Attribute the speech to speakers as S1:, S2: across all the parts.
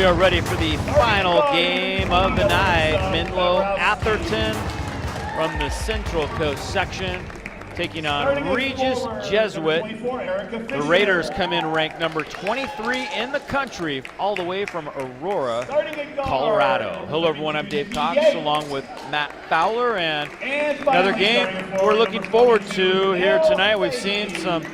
S1: we are ready for the final game of the night. Menlo Atherton from the Central Coast section taking on Regis Jesuit. The Raiders come in ranked number 23 in the country, all the way from Aurora, Colorado. Hello everyone, I'm Dave Cox along with Matt Fowler, and another game we're looking forward to here tonight. We've seen some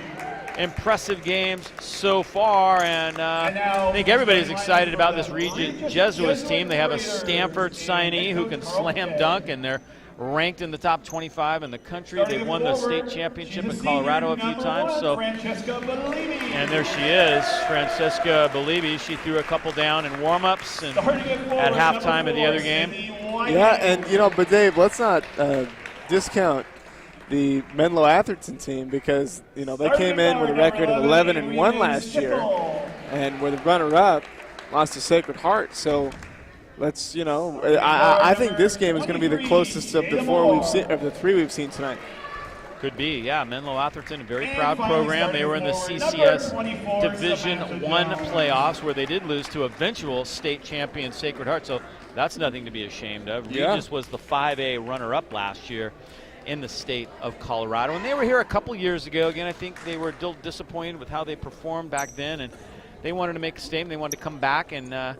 S1: impressive games so far, and I think everybody's excited about this Regis Jesuit team. They have a Stanford signee who can slam dunk, and they're ranked in the top 25 in the country. They won the state championship in Colorado a few times. So, and there she is, Francesca Belibi. She threw a couple down in warm-ups and at halftime of the other game.
S2: Yeah, and but Dave, let's not discount the Menlo Atherton team, because they came in with a record of 11-1 last year, and were the runner-up, lost to Sacred Heart. So let's I think this game is going to be the closest of the three we've seen tonight.
S1: Could be, yeah. Menlo Atherton, a very proud program. They were in the CCS Division I playoffs, where they did lose to eventual state champion Sacred Heart. So that's nothing to be ashamed of.
S2: Yeah.
S1: Regis was the 5A runner-up last year in the state of Colorado. And they were here a couple years ago. Again, I think they were still disappointed with how they performed back then, and they wanted to make a statement. They wanted to come back and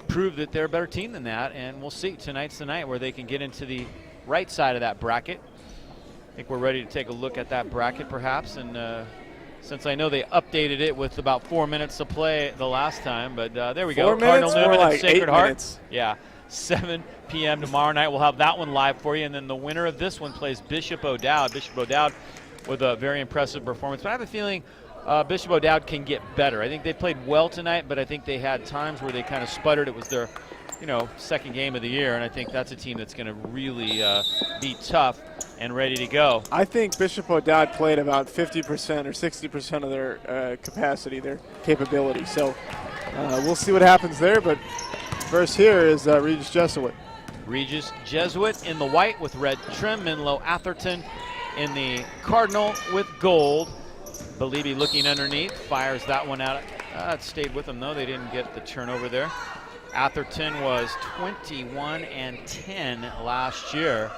S1: prove that they're a better team than that. And we'll see. Tonight's the night where they can get into the right side of that bracket. I think we're ready to take a look at that bracket perhaps. And since I know they updated it with about 4 minutes to play the last time, but there we go.
S2: Cardinal
S1: Newman
S2: like
S1: and Sacred Heart.
S2: Minutes.
S1: Yeah. 7 p.m. tomorrow night. We'll have that one live for you, and then the winner of this one plays Bishop O'Dowd. Bishop O'Dowd with a very impressive performance, but I have a feeling Bishop O'Dowd can get better. I think they played well tonight, but I think they had times where they kind of sputtered. It was their second game of the year, and I think that's a team that's going to really be tough and ready to go.
S2: I think Bishop O'Dowd played about 50% or 60% of their capacity, their capability. So we'll see what happens there, but first here is Regis Jesuit.
S1: Regis Jesuit in the white with red trim. Menlo Atherton in the cardinal with gold. Belibi looking underneath, fires that one out. It stayed with them though. They didn't get the turnover there. Atherton was 21-10 last year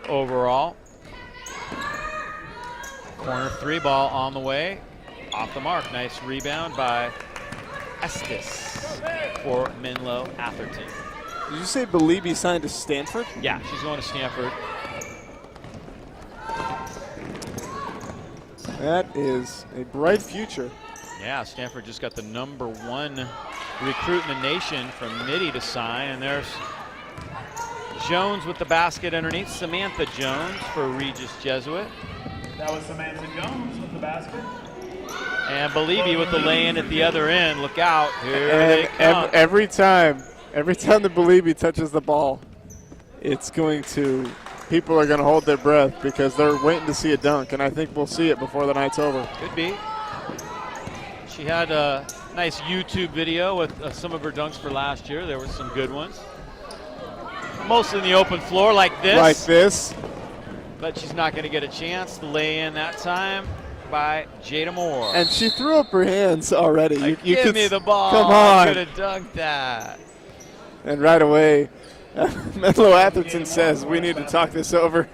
S1: overall. Corner three ball on the way. Off the mark. Nice rebound by Estes for Menlo Atherton.
S2: Did you say Belibi signed to Stanford?
S1: Yeah, she's going to Stanford.
S2: That is a bright future.
S1: Yeah, Stanford just got the #1 recruit in the nation from Mitty to sign, and there's Jones with the basket underneath. Samantha Jones for Regis Jesuit.
S3: That was Samantha Jones with the basket.
S1: And Belibi with the lay-in at the other end. Look out, here they come.
S2: Every time the Belibi touches the ball, people are going to hold their breath because they're waiting to see a dunk, and I think we'll see it before the night's over.
S1: Could be. She had a nice YouTube video with some of her dunks for last year. There were some good ones. Mostly in the open floor like this.
S2: Like this.
S1: But she's not going to get a chance to lay in that time by Jada Moore.
S2: And she threw up her hands already.
S1: Give me the ball.
S2: Come on.
S1: I could have dunked that.
S2: And right away, Menlo Atherton says, we need to talk this over.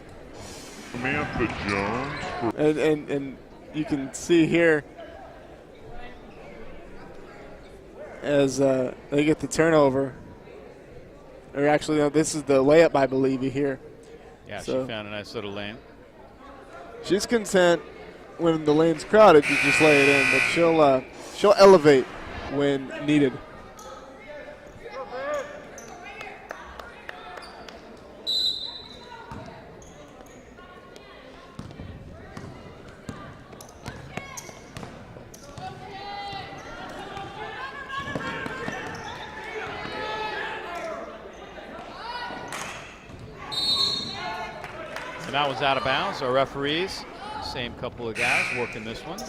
S4: Samantha Jones.
S2: And you can see here as they get the turnover. Or actually, no, this is the layup by Belibi here.
S1: Yeah,
S2: so
S1: she found a nice little lane.
S2: She's content when the lane's crowded to just lay it in, but she'll elevate when needed.
S1: And that was out of bounds. Our referees, same couple of guys working this one.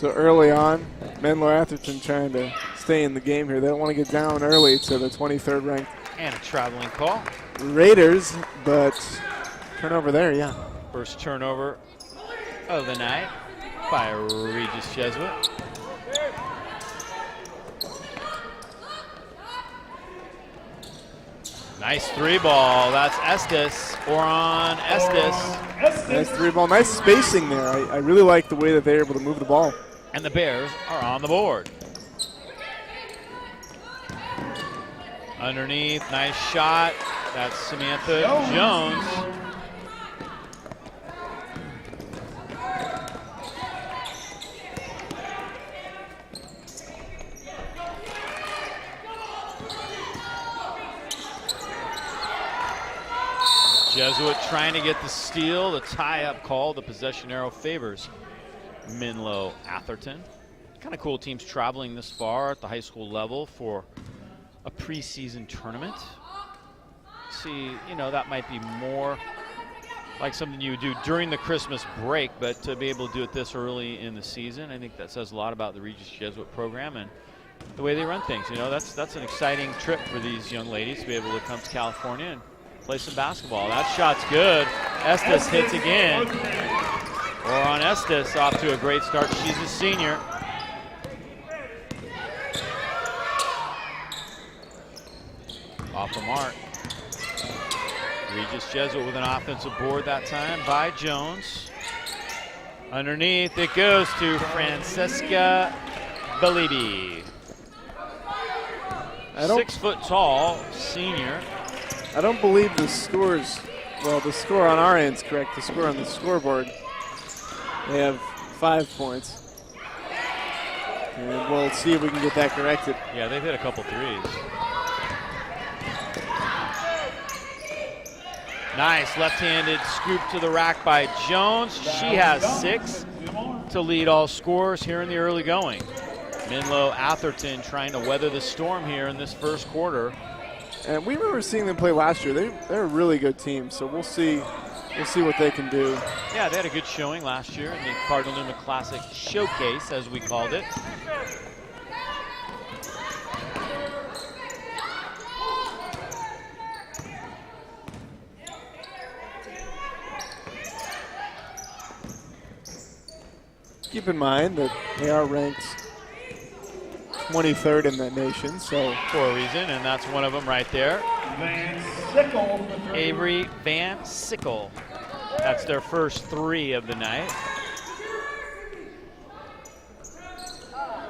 S2: So early on, Menlo Atherton trying to stay in the game here. They don't want to get down early to the 23rd ranked
S1: And a traveling call.
S2: Raiders, but turnover there, yeah.
S1: First turnover of the night by Regis Jesuit. Nice three ball. That's Estes. Oron Estes.
S2: Nice three ball. Nice spacing there. I really like the way that they're able to move the ball.
S1: And the Bears are on the board. Underneath, nice shot. That's Samantha Jones. Jesuit trying to get the steal. The tie-up call. The possession arrow favors Menlo Atherton. Kind of cool teams traveling this far at the high school level for a preseason tournament. See, you know, that might be more like something you would do during the Christmas break, but to be able to do it this early in the season, I think that says a lot about the Regis Jesuit program and the way they run things. You know, that's an exciting trip for these young ladies to be able to come to California and play some basketball. That shot's good. Estes hits again. Oron Estes off to a great start. She's a senior. Off the mark. Regis Jesuit with an offensive board that time by Jones. Underneath it goes to Francesca Belibi. 6 foot tall senior.
S2: I don't believe the scores, well, the score on our end is correct. The score on the scoreboard, they have 5 points. And we'll see if we can get that corrected.
S1: Yeah, they've hit a couple threes. Nice left-handed scoop to the rack by Jones. She has 6 to lead all scorers here in the early going. Menlo Atherton trying to weather the storm here in this first quarter.
S2: And we remember seeing them play last year. They're a really good team, so we'll see what they can do.
S1: Yeah, they had a good showing last year in the Cardinal Newman Classic Showcase, as we called it.
S2: Keep in mind that they are ranked 23rd in the nation, so
S1: for a reason, and that's one of them right there.
S3: Van Sickle.
S1: Avery Van Sickle. That's their first 3 of the night.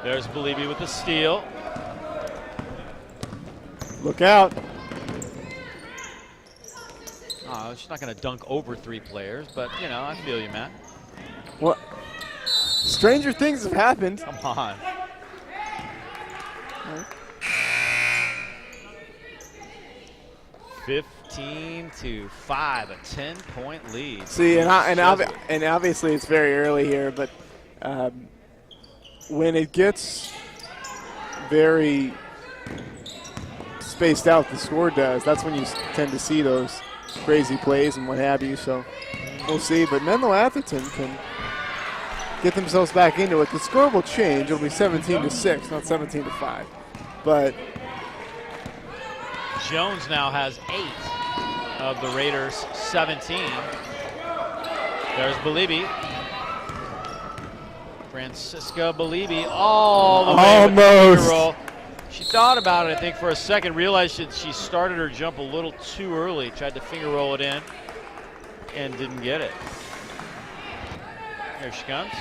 S1: There's Belibi with the steal.
S2: look out.
S1: Oh, she's not going to dunk over 3 players, but, you know, I feel you, Matt.
S2: What? Stranger things have happened.
S1: Come on.
S2: Right.
S1: 15-5, a 10-point lead.
S2: See, and obviously it's very early here, but when it gets very spaced out, the score does. That's when you tend to see those crazy plays and what have you. So we'll see. But Menlo Atherton can get themselves back into it. The score will change. It'll be 17-6, not 17-5. But
S1: Jones now has 8 of the Raiders' 17. There's Belibi. Francisca Belibi all the way with the finger roll. She thought about it, I think, for a second, realized that she started her jump a little too early, tried to finger roll it in, and didn't get it. Here she comes.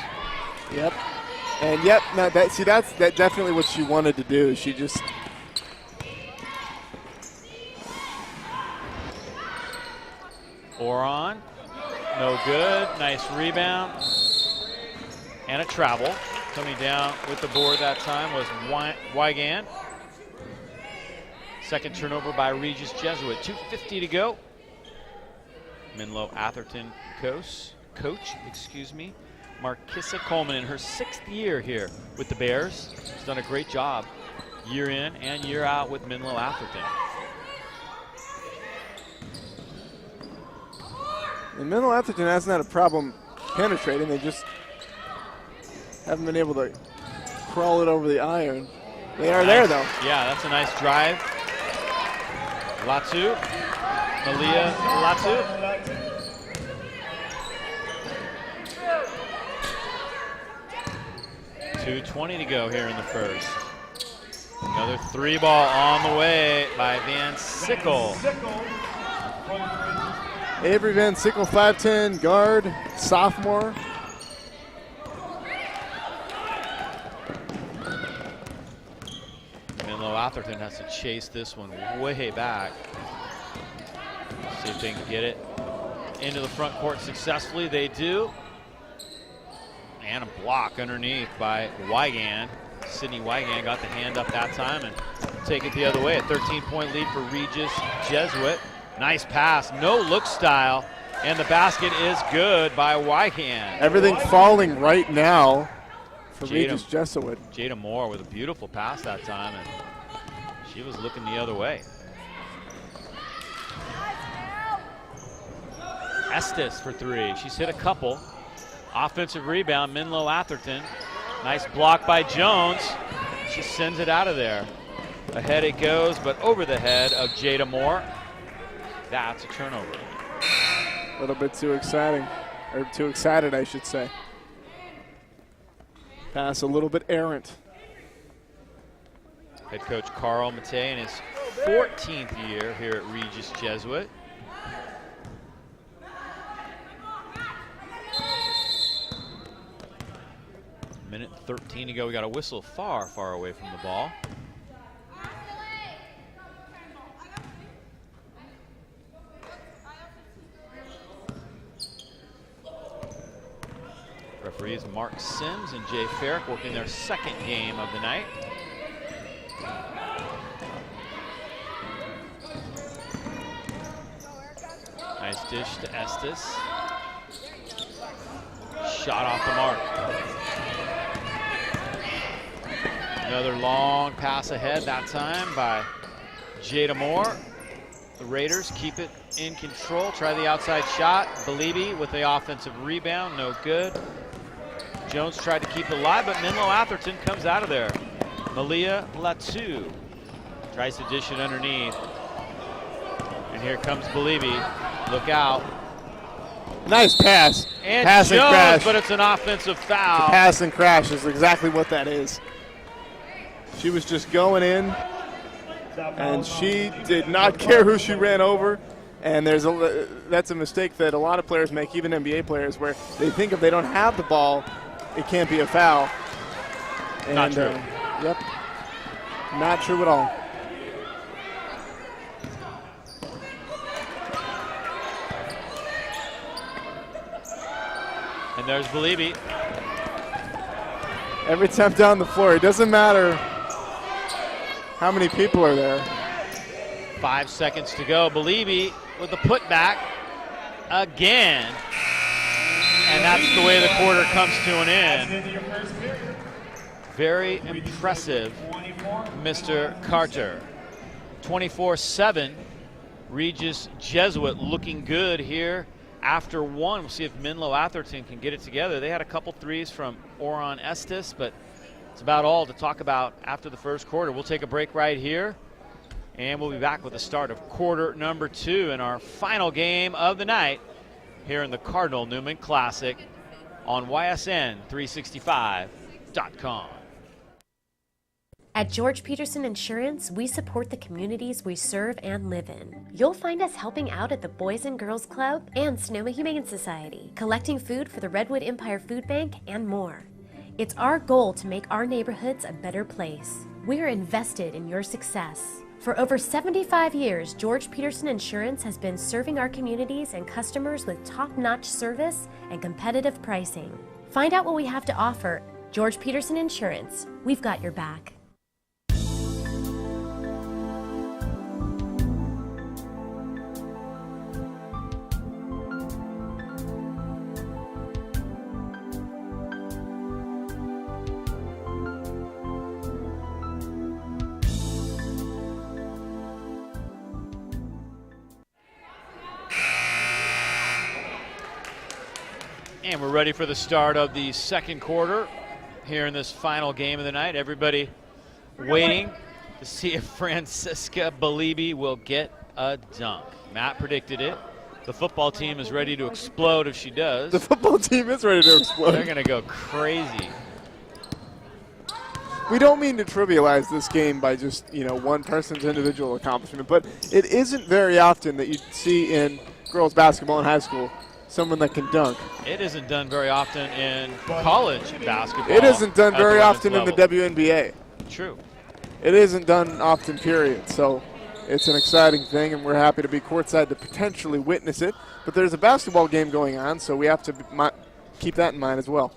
S2: Yep. And yep, no, that's definitely what she wanted to do. She just
S1: Oron, no good. Nice rebound. And a travel. Coming down with the board that time was Wigan. Second turnover by Regis Jesuit. 2:50 to go. Menlo Atherton coach, Markissa Coleman in her 6th year here with the Bears. She's done a great job year in and year out with Menlo Atherton.
S2: And Menlo Atherton hasn't had a problem penetrating. They just haven't been able to crawl it over the iron. They are there, though.
S1: Yeah, that's a nice drive. Latu. Malia Latu. 2:20 to go here in the first. Another 3-ball on the way by Van Sickle.
S2: Avery Van Sickle, 5'10", guard, sophomore.
S1: Menlo Atherton has to chase this one way back. See if they can get it into the front court successfully. They do. And a block underneath by Wygand. Sydney Wygand got the hand up that time and take it the other way. A 13-point lead for Regis Jesuit. Nice pass, no look style, and the basket is good by Wygand.
S2: Everything falling right now for Regis Jesuit.
S1: Jada Moore with a beautiful pass that time, and she was looking the other way. Estes for 3. She's hit a couple. Offensive rebound, Menlo Atherton. Nice block by Jones. She sends it out of there. Ahead it goes, but over the head of Jada Moore. That's a turnover.
S2: A little bit too exciting, or too excited, I should say. Pass a little bit errant.
S1: Head coach Carl Matei in his 14th year here at Regis Jesuit. Minute 13 to go. We got a whistle far, far away from the ball. Referees Mark Sims and Jay Farrick working their second game of the night. Nice dish to Estes. Shot off the mark. Another long pass ahead, that time by Jada Moore. The Raiders keep it in control. Try the outside shot. Belibi with the offensive rebound, no good. Jones tried to keep it alive, but Menlo Atherton comes out of there. Malia Latu tries to dish it underneath. And here comes Belibi. Look out.
S2: Nice pass.
S1: And
S2: pass
S1: Jones,
S2: and crash.
S1: but it's an offensive foul.
S2: The pass and crash is exactly what that is. She was just going in, and she did not care who she ran over. And that's a mistake that a lot of players make, even NBA players, where they think if they don't have the ball, it can't be a foul. And,
S1: not true.
S2: Yep. Not true at all.
S1: And there's Belibi.
S2: Every time down the floor, it doesn't matter how many people are there.
S1: 5 seconds to go. Belibi with the putback again. And that's the way the quarter comes to an end. Very impressive, Mr. Carter. 24-7. Regis Jesuit looking good here after one. We'll see if Menlo Atherton can get it together. They had a couple threes from Oron Estes, but it's about all to talk about after the first quarter. We'll take a break right here, and we'll be back with the start of quarter number 2 in our final game of the night here in the Cardinal Newman Classic on YSN365.com.
S5: At George Peterson Insurance, we support the communities we serve and live in. You'll find us helping out at the Boys and Girls Club and Sonoma Humane Society, collecting food for the Redwood Empire Food Bank, and more. It's our goal to make our neighborhoods a better place. We are invested in your success. For over 75 years, George Peterson Insurance has been serving our communities and customers with top-notch service and competitive pricing. Find out what we have to offer. George Peterson Insurance, we've got your back.
S1: And we're ready for the start of the second quarter. here in this final game of the night. Everybody waiting to see if Francisca Belibi will get a dunk. Matt predicted it. The football team is ready to explode if she does.
S2: The football team is ready to explode.
S1: They're going to go crazy.
S2: We don't mean to trivialize this game by just, one person's individual accomplishment, but it isn't very often that you see in girls basketball in high school someone that can dunk.
S1: It isn't done very often in college basketball.
S2: It isn't done very often
S1: level.
S2: in the WNBA.
S1: True.
S2: It isn't done often, period. So it's an exciting thing, and we're happy to be courtside to potentially witness it. But there's a basketball game going on, so we have to keep that in mind as well.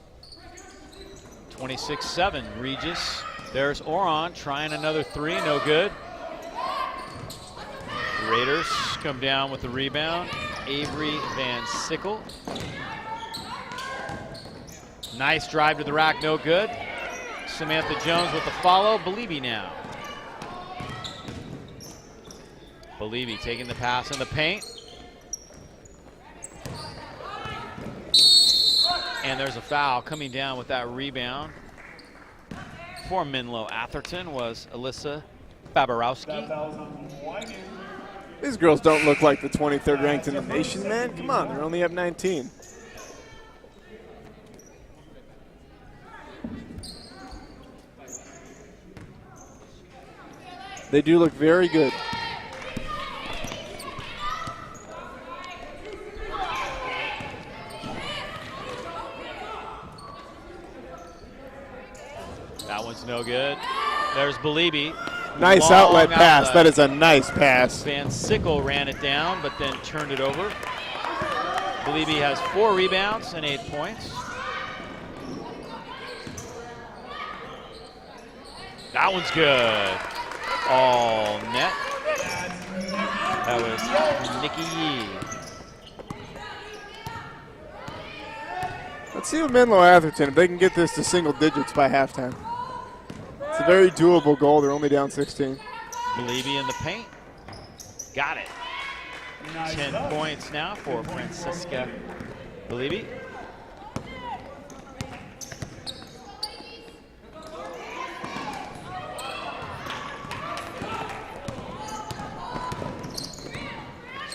S1: 26-7, Regis. There's Oron trying another three, no good. Raiders come down with the rebound. Avery Van Sickle. Nice drive to the rack, no good. Samantha Jones with the follow. Belibi now. Belibi taking the pass in the paint. And there's a foul coming down with that rebound. For Menlo Atherton was Alyssa Babarowski.
S2: These girls don't look like the 23rd ranked in the nation, man. Come on, they're only up 19. They do look very good.
S1: That one's no good. There's Belibi.
S2: Nice
S1: Long
S2: outlet pass.
S1: outlet.
S2: That is a nice pass.
S1: Van Sickle ran it down, but then turned it over. Belibi has 4 rebounds and 8 points. That one's good. All net. That was Nikki Yee.
S2: Let's see with Menlo Atherton if they can get this to single digits by halftime. It's a very doable goal. They're only down 16.
S1: Belibi in the paint. Got it. 10 points now for Francisca Belibi.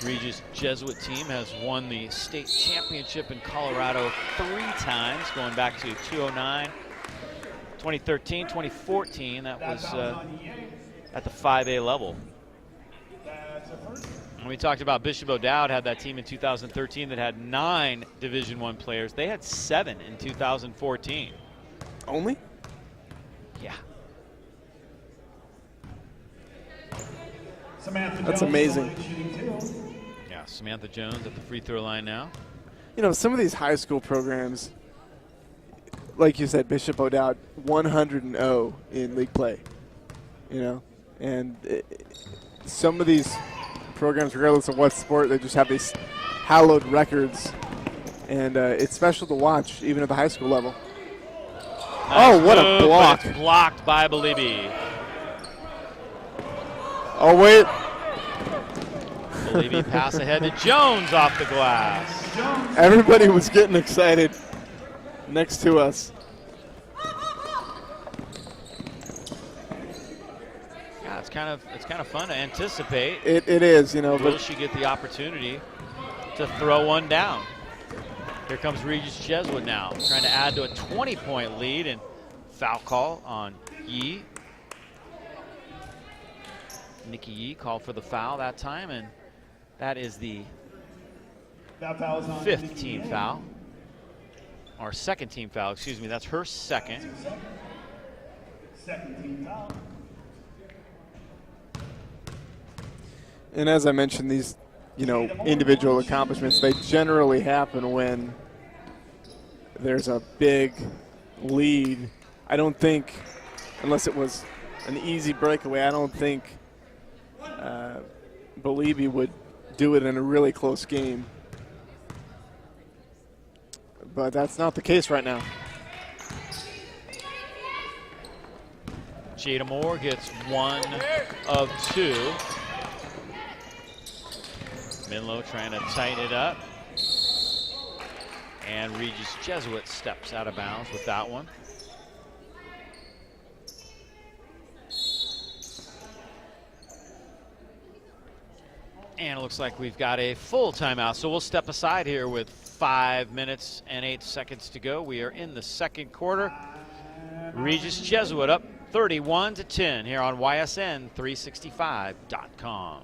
S1: Regis Jesuit team has won the state championship in Colorado 3 times, going back to 2009, 2013, 2014. That was at the 5A level. And we talked about Bishop O'Dowd had that team in 2013 that had 9 Division I players. They had 7 in 2014.
S2: Only?
S1: Yeah.
S2: That's amazing.
S1: Yeah, Samantha Jones at the free throw line now.
S2: Some of these high school programs, like you said, Bishop O'Dowd, 100-0 in league play. And some of these programs, regardless of what sport, they just have these hallowed records. And it's special to watch, even at the high school level.
S1: Nice
S2: what a
S1: move,
S2: block.
S1: but it's blocked by Belibi.
S2: Oh, wait.
S1: Belibi pass ahead to Jones off the glass.
S2: Everybody was getting excited next to us.
S1: Yeah, it's kind of fun to anticipate.
S2: It is,
S1: Will
S2: but
S1: she get the opportunity to throw one down? Here comes Regis Jesuit now, trying to add to a 20-point lead, and foul call on Yee. Nikki Yee called for the foul that time, and that is the 5th team foul. Or 2nd team foul, excuse me. That's her 2nd.
S3: Second team foul.
S2: And as I mentioned, these, individual accomplishments, they generally happen when there's a big lead. I don't think, unless it was an easy breakaway, I don't think Belibi would do it in a really close game. But that's not the case right now.
S1: Jada Moore gets 1 of 2. Menlo trying to tighten it up. And Regis Jesuit steps out of bounds with that one. And it looks like we've got a full timeout. So we'll step aside here with 5 minutes and 8 seconds to go. We are in the second quarter. Regis Jesuit up 31-10 here on YSN365.com.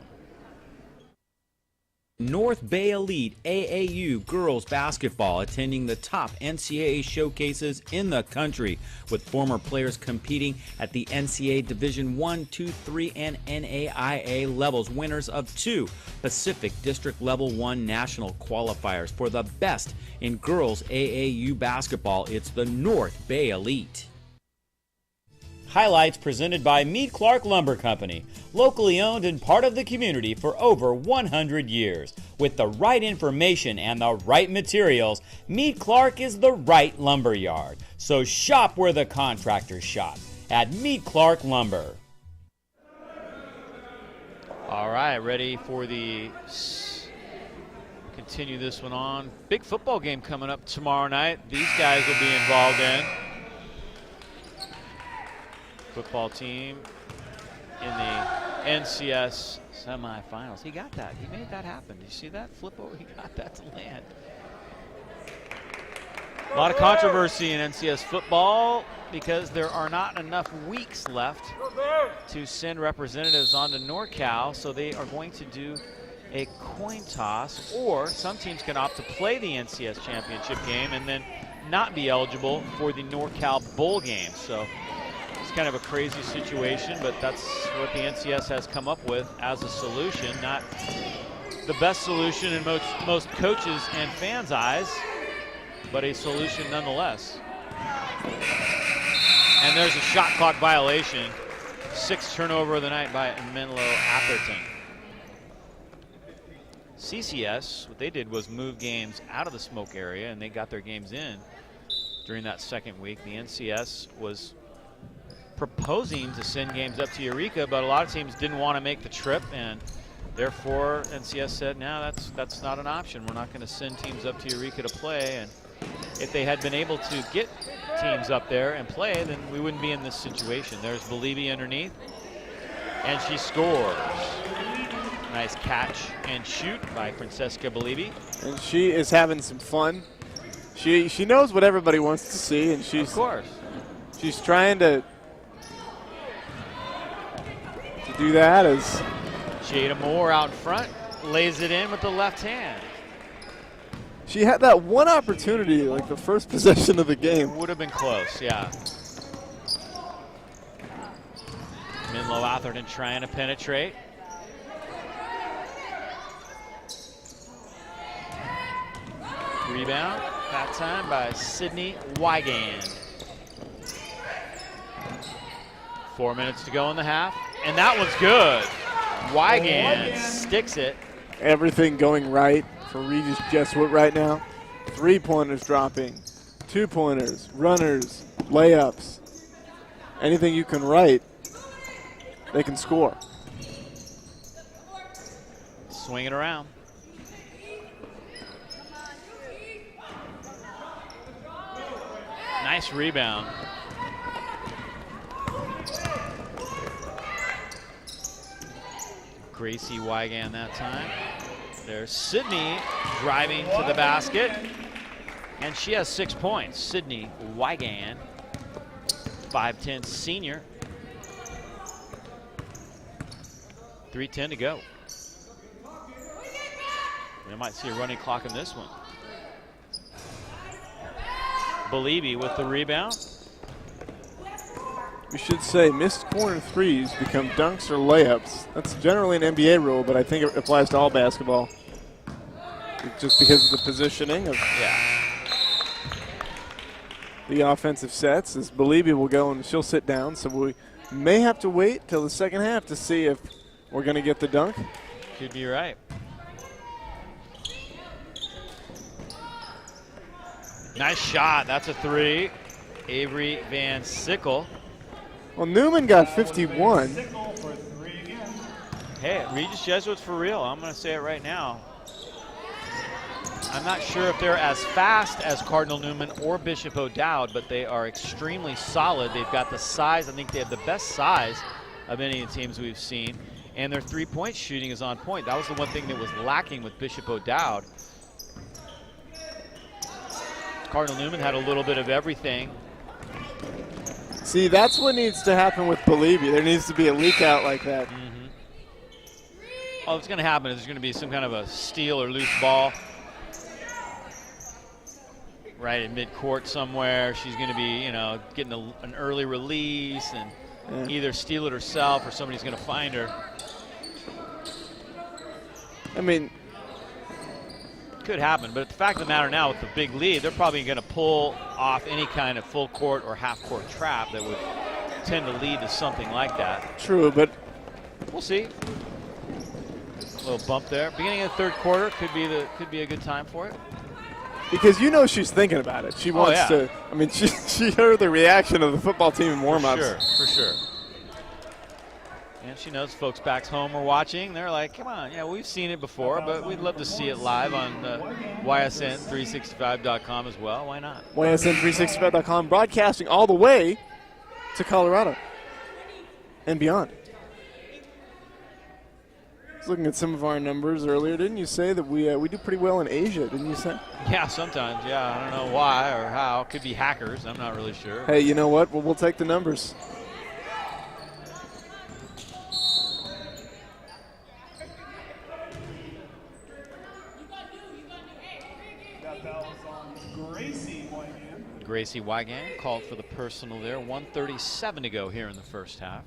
S6: North Bay Elite AAU girls basketball attending the top NCAA showcases in the country, with former players competing at the NCAA Division I, II, III, and NAIA levels, winners of 2 Pacific District Level 1 national qualifiers. For the best in girls AAU basketball, it's the North Bay Elite. Highlights presented by Meade Clark Lumber Company, locally owned and part of the community for over 100 years. With the right information and the right materials, Meade Clark is the right lumber yard. So shop where the contractors shop, at Meade Clark Lumber.
S1: All right, ready for the continue this one on. Big football game coming up tomorrow night. These guys will be involved in. Football team in the NCS semifinals. He got that. He made that happen. Did you see that flip over? He got that to land. A lot of controversy in NCS football because there are not enough weeks left to send representatives on to NorCal, so they are going to do a coin toss, or some teams can opt to play the NCS championship game and then not be eligible for the NorCal bowl game. So it's kind of a crazy situation, but that's what the NCS has come up with as a solution. Not the best solution in most coaches and fans' eyes, but a solution nonetheless. And there's a shot clock violation. 6th turnover of the night by Menlo Atherton. CCS, what they did was move games out of the smoke area, and they got their games in during that second week. The NCS was proposing to send games up to Eureka, but a lot of teams didn't want to make the trip, and therefore NCS said, no, that's not an option. We're not going to send teams up to Eureka to play. And if they had been able to get teams up there and play, then we wouldn't be in this situation. There's Belibi underneath, and she scores. Nice catch and shoot by Francesca Belibi.
S2: And she is having some fun. She knows what everybody wants to see, and she's,
S1: of course,
S2: she's trying to do that as
S1: Jada Moore out front lays it in with the left hand.
S2: she had that one opportunity, like the first possession of the game.
S1: Would have been close, yeah. Menlo Atherton trying to penetrate. Rebound, that time by Sydney Wygand. 4 minutes to go in the half, and that one's good. Wygand sticks it.
S2: Everything going right for Regis Jesuit right now. 3-pointers dropping, 2-pointers, runners, layups. Anything you can write, they can score.
S1: Swing it around. Nice rebound. Gracie Wygand that time. There's Sydney driving to the basket, and she has 6 points. Sydney Wygand, 5'10" senior. 3:10 to go. We might see a running clock in this one. Belibi with the rebound.
S2: We should say missed corner threes become dunks or layups. That's generally an NBA rule, but I think it applies to all basketball. Just because of the positioning of the offensive sets, as Belibi will go and she'll sit down. So we may have to wait till the second half to see if we're going to get the dunk.
S1: Could be right. Nice shot. That's a 3. Avery Van Sickle.
S2: Well, Newman got 51.
S1: Hey, Regis Jesuit's for real. I'm going to say it right now. I'm not sure if they're as fast as Cardinal Newman or Bishop O'Dowd, but they are extremely solid. They've got the size. I think they have the best size of any of the teams we've seen. and their three-point shooting is on point. That was the one thing that was lacking with Bishop O'Dowd. Cardinal Newman had a little bit of everything.
S2: See, that's what needs to happen with Believy. There needs to be a leak out like that.
S1: All that's going to happen is there's going to be some kind of a steal or loose ball right in midcourt somewhere. She's going to be, you know, getting an early release and either steal it herself or somebody's going to find her.
S2: I mean,
S1: could happen, but the fact of the matter now with the big lead, they're probably going to pull off any kind of full court or half court trap that would tend to lead to something like that.
S2: True, but
S1: we'll see. A little bump there. Beginning of the third quarter could be a good time for it.
S2: Because you know she's thinking about it. She wants to. I mean, she heard the reaction of the football team in warm-ups.
S1: For sure. And she knows folks back home are watching. They're like, come on, yeah, we've seen it before, but we'd love to see it live on YSN365.com as well. Why not?
S2: YSN365.com, broadcasting all the way to Colorado and beyond. I was looking at some of our numbers earlier. Didn't you say that we do pretty well in Asia, didn't you say?
S1: Yeah, sometimes, yeah. I don't know why or how. Could be hackers. I'm not really sure.
S2: Hey, you know what? Well, we'll take the numbers.
S1: Gracie Wygand called for the personal there. 1:37 to go here in the first half.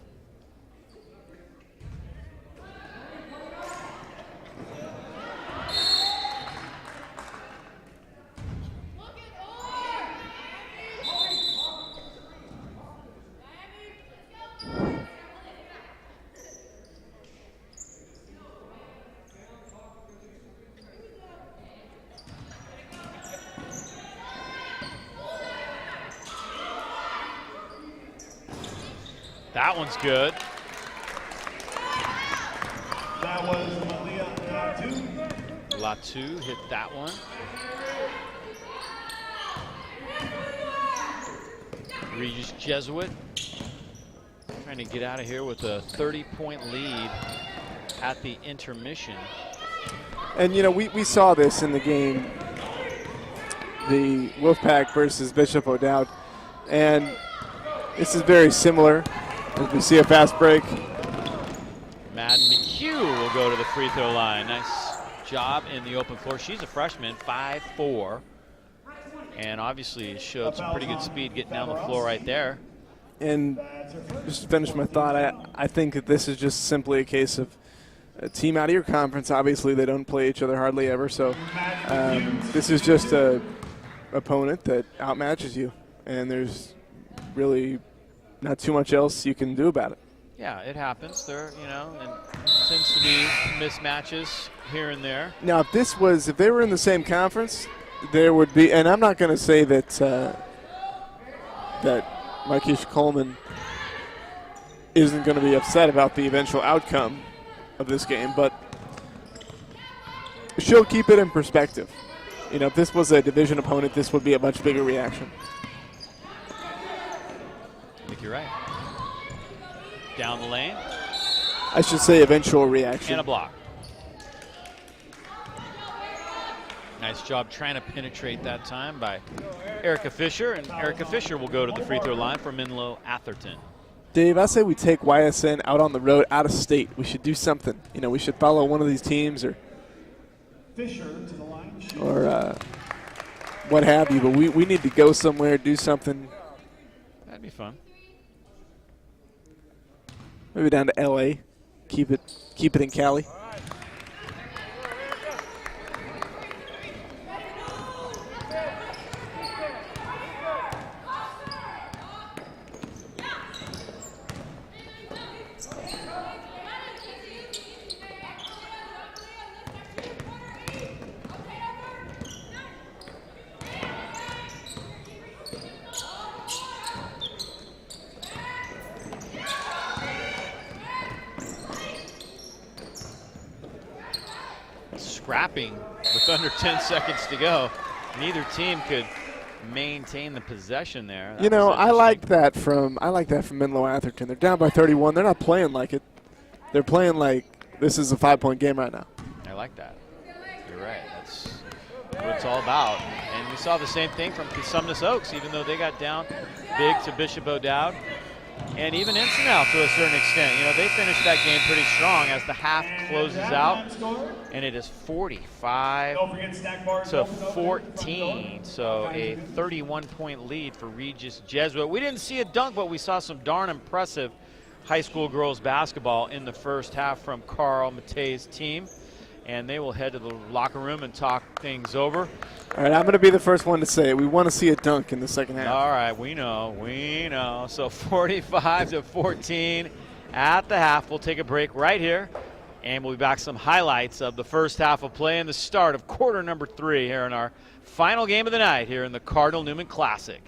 S1: That one's good.
S3: That was Malia Latu.
S1: Latu hit that one. Regis Jesuit trying to get out of here with a 30-point lead at the intermission.
S2: And, you know, we saw this in the game, the Wolfpack versus Bishop O'Dowd. And this is very similar. As we see a fast break.
S1: Madden McHugh will go to the free throw line. Nice job in the open floor. She's a freshman, 5'4", and obviously showed some pretty good speed getting down the floor right there.
S2: And just to finish my thought, I think that this is just simply a case of a team out of your conference. Obviously, they don't play each other hardly ever, so this is just a opponent that outmatches you, and there's really not too much else you can do about it.
S1: Yeah, it happens. There, you know, and seems to be mismatches here and there.
S2: Now, if they were in the same conference, there would be, and I'm not going to say that that Marquise Coleman isn't going to be upset about the eventual outcome of this game, but she'll keep it in perspective. You know, if this was a division opponent, this would be a much bigger reaction.
S1: I think you're right. Down the lane.
S2: I should say eventual reaction.
S1: And a block. Nice job trying to penetrate that time by Erica Fisher. And Erica Fisher will go to the free throw line for Menlo Atherton.
S2: Dave, I say we take YSN out on the road, out of state. We should do something. You know, we should follow one of these teams or
S3: Fisher to the line.
S2: Or what have you. But we need to go somewhere, do something.
S1: That'd be fun.
S2: Maybe down to LA. Keep it in Cali.
S1: Scrapping with under 10 seconds to go. Neither team could maintain the possession there.
S2: You know, I like that from Menlo Atherton. They're down by 31. They're not playing like it. they're playing like this is a 5-point game right now.
S1: I like that. You're right. That's what it's all about. And we saw the same thing from Consumnes Oaks, even though they got down big to Bishop O'Dowd. And even Encinal to a certain extent. You know, they finished that game pretty strong as the half closes out. And it is 45 to 14. So a 31-point lead for Regis Jesuit. We didn't see a dunk, but we saw some darn impressive high school girls basketball in the first half from Carl Matei's team. And they will head to the locker room and talk things over.
S2: All right, I'm going to be the first one to say it. We want to see a dunk in the second half.
S1: All right, we know. So 45 to 14 at the half. We'll take a break right here, and we'll be back some highlights of the first half of play and the start of quarter number 3 here in our final game of the night here in the Cardinal Newman Classic.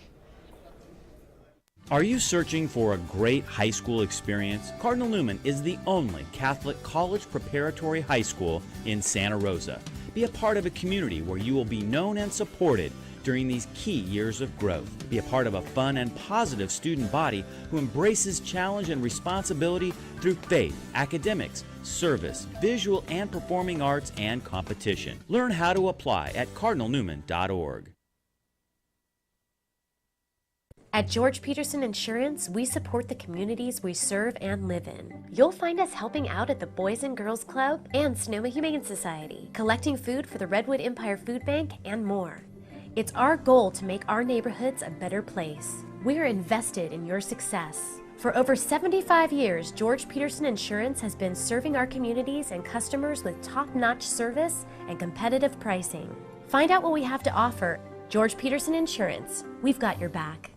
S6: Are you searching for a great high school experience? Cardinal Newman is the only Catholic college preparatory high school in Santa Rosa. Be a part of a community where you will be known and supported during these key years of growth. Be a part of a fun and positive student body who embraces challenge and responsibility through faith, academics, service, visual and performing arts, and competition. Learn how to apply at cardinalnewman.org.
S5: At George Peterson Insurance, we support the communities we serve and live in. You'll find us helping out at the Boys and Girls Club and Sonoma Humane Society, collecting food for the Redwood Empire Food Bank, and more. It's our goal to make our neighborhoods a better place. We're invested in your success. For over 75 years, George Peterson Insurance has been serving our communities and customers with top-notch service and competitive pricing. Find out what we have to offer. George Peterson Insurance, we've got your back.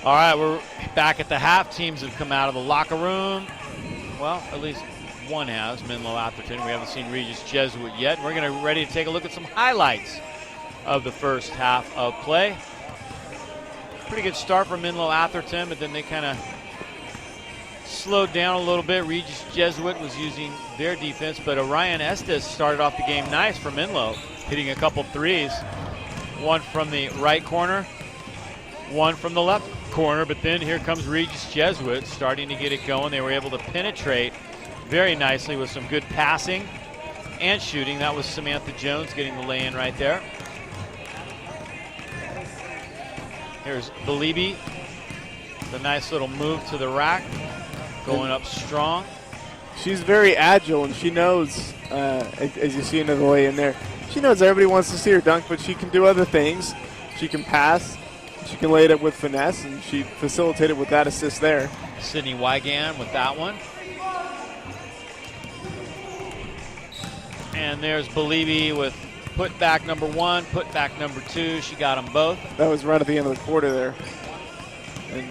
S1: All right, we're back at the half. Teams have come out of the locker room. Well, at least one has, Menlo Atherton. We haven't seen Regis Jesuit yet. We're going to ready to take a look at some highlights of the first half of play. Pretty good start for Menlo Atherton, but then they kind of slowed down a little bit. Regis Jesuit was using their defense, but Orion Estes started off the game nice for Menlo, hitting a couple threes. One from the right corner, one from the left corner, but then here comes Regis Jesuit starting to get it going. They were able to penetrate very nicely with some good passing and shooting. That was Samantha Jones getting the lay-in right there. Here's Belibi, the nice little move to the rack, going up strong.
S2: She's very agile, and she knows, as you see into the lay-in there, she knows everybody wants to see her dunk, but she can do other things. She can pass. She can lay it up with finesse, and she facilitated with that assist there.
S1: Sydney Wigan with that one. And there's Belibi with putback number 1, putback number 2. She got them both.
S2: That was right at the end of the quarter there. And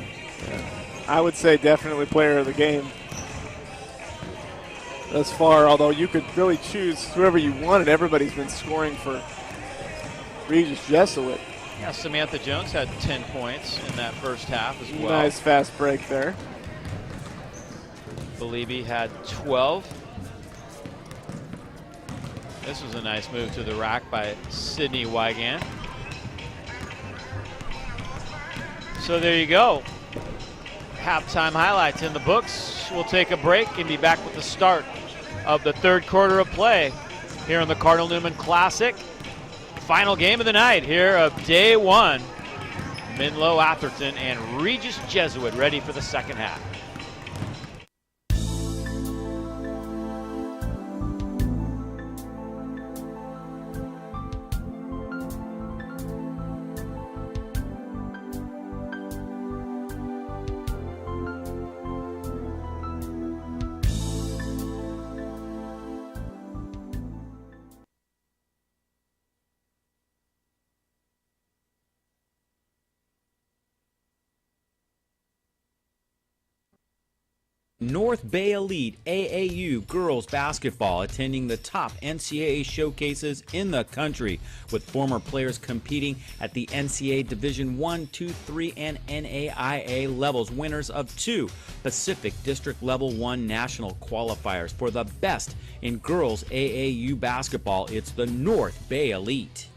S2: I would say definitely player of the game thus far, although you could really choose whoever you wanted. Everybody's been scoring for Regis Jesuit.
S1: Yeah, Samantha Jones had 10 points in that first half as well.
S2: Nice fast break there.
S1: Belibi had 12. This was a nice move to the rack by Sydney Wigan. So there you go. Halftime highlights in the books. We'll take a break and be back with the start of the third quarter of play here in the Cardinal Newman Classic. Final game of the night here of day 1. Menlo Atherton and Regis Jesuit ready for the second half.
S6: North Bay Elite AAU girls basketball attending the top NCAA showcases in the country, with former players competing at the NCAA Division 1, 2, 3, and NAIA levels, winners of 2 Pacific District Level 1 national qualifiers. For the best in girls AAU basketball, it's the North Bay Elite.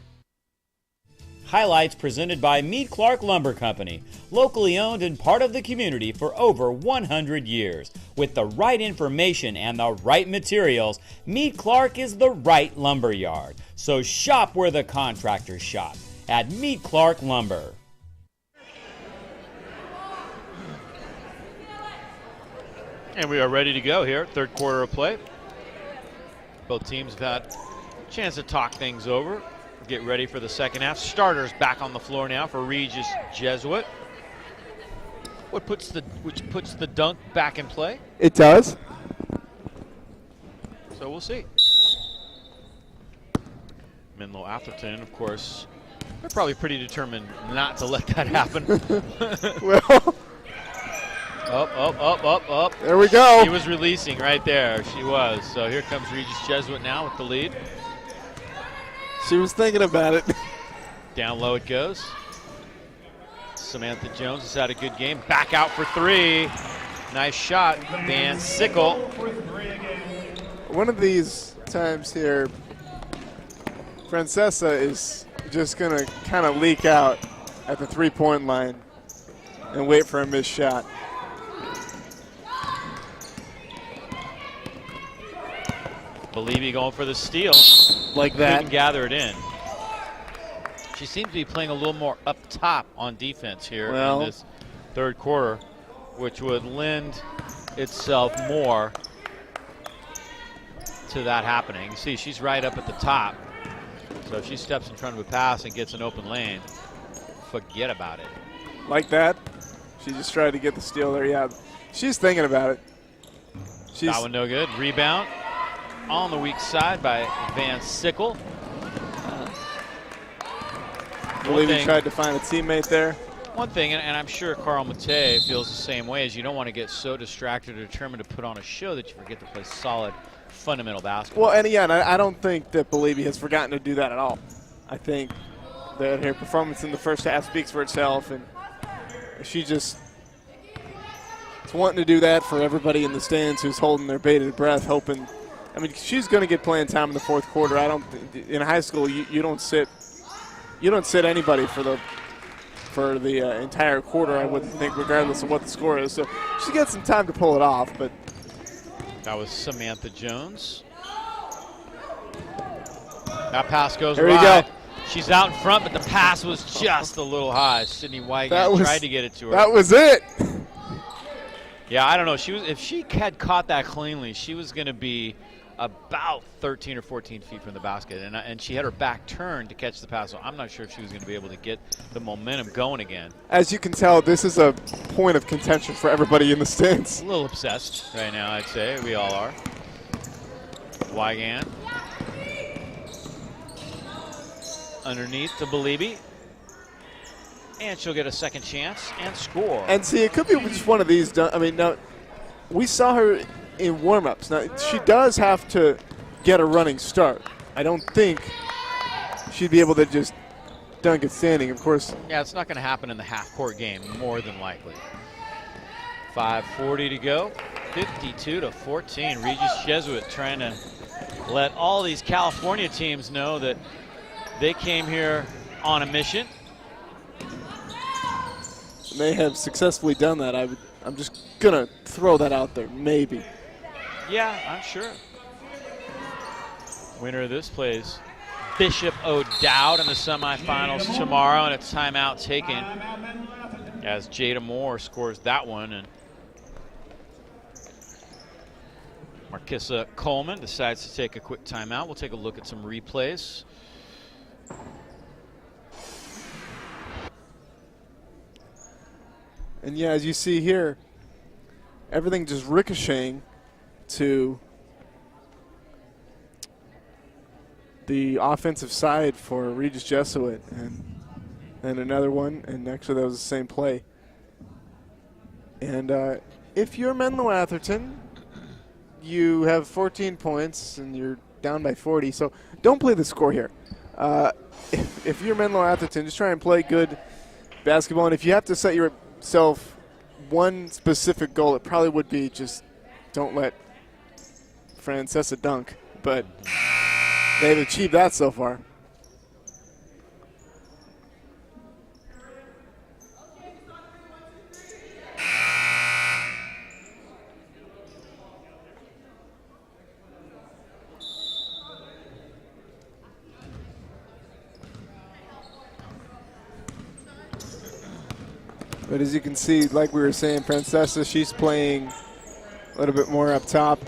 S6: Highlights presented by Meade Clark Lumber Company, locally owned and part of the community for over 100 years. With the right information and the right materials, Meade Clark is the right lumber yard. So shop where the contractors shop, at Meade Clark Lumber.
S1: And we are ready to go here, third quarter of play. Both teams have had a chance to talk things over. Get ready for the second half. Starters back on the floor now for Regis Jesuit. Which puts the dunk back in play.
S2: It does.
S1: So we'll see. Menlo Atherton, of course, they're probably pretty determined not to let that happen.
S2: Well,
S1: Up.
S2: there we go.
S1: She was releasing right there. She was. So here comes Regis Jesuit now with the lead.
S2: She was thinking about it.
S1: Down low it goes. Samantha Jones has had a good game. Back out for 3. Nice shot. Van Sickle.
S2: One of these times here, Francesa is just going to kind of leak out at the three-point line and wait for a missed shot.
S1: Belibi going for the steal.
S2: Like that.
S1: Couldn't gather it in. She seems to be playing a little more up top on defense here in this third quarter, which would lend itself more to that happening. You see, she's right up at the top. So if she steps in front of a pass and gets an open lane, forget about it.
S2: Like that. She just tried to get the steal there. Yeah, she's thinking about it.
S1: That one no good. Rebound on the weak side by Van Sickle.
S2: I believe he tried to find a teammate there.
S1: One thing, and I'm sure Carl Mate feels the same way, is you don't want to get so distracted or determined to put on a show that you forget to play solid, fundamental basketball.
S2: Well, and again, I don't think that Belibi has forgotten to do that at all. I think that her performance in the first half speaks for itself, and she just is wanting to do that for everybody in the stands who's holding their bated breath, hoping. I mean, she's going to get playing time in the fourth quarter. I don't. In high school, you don't sit anybody for the entire quarter, I wouldn't think, regardless of what the score is. So she gets some time to pull it off. But
S1: that was Samantha Jones. That pass goes
S2: there
S1: right.
S2: you go.
S1: She's out in front, but the pass was just a little high. Sydney Weigand tried to get it to her.
S2: That was it.
S1: Yeah, I don't know. If she had caught that cleanly, she was going to be about 13 or 14 feet from the basket, and she had her back turned to catch the pass, so I'm not sure if she was going to be able to get the momentum going again.
S2: As you can tell, this is a point of contention for everybody in the stands.
S1: A little obsessed right now, I'd say. We all are. Weigand. Underneath to Belibi. And she'll get a second chance and score.
S2: And see, it could be just one of these. I mean, now, we saw her in warm-ups. Now, she does have to get a running start. I don't think she'd be able to just dunk it standing, of course.
S1: Yeah, it's not going to happen in the half-court game, more than likely. 5:40 to go, 52-14. Regis Jesuit trying to let all these California teams know that they came here on a mission.
S2: They have successfully done that. I'm just going to throw that out there, maybe.
S1: Yeah, I'm sure. Winner of this plays Bishop O'Dowd in the semifinals tomorrow, and a timeout taken as Jada Moore scores that one. And Markissa Coleman decides to take a quick timeout. We'll take a look at some replays.
S2: And yeah, as you see here, everything just ricocheting to the offensive side for Regis Jesuit, and another one, and actually that was the same play. And if you're Menlo Atherton, you have 14 points and you're down by 40, so don't play the score here. If you're Menlo Atherton, just try and play good basketball, and if you have to set yourself one specific goal, it probably would be just don't let Francesa dunk, but they've achieved that so far. But as you can see, like we were saying, Francesa, she's playing a little bit more up top,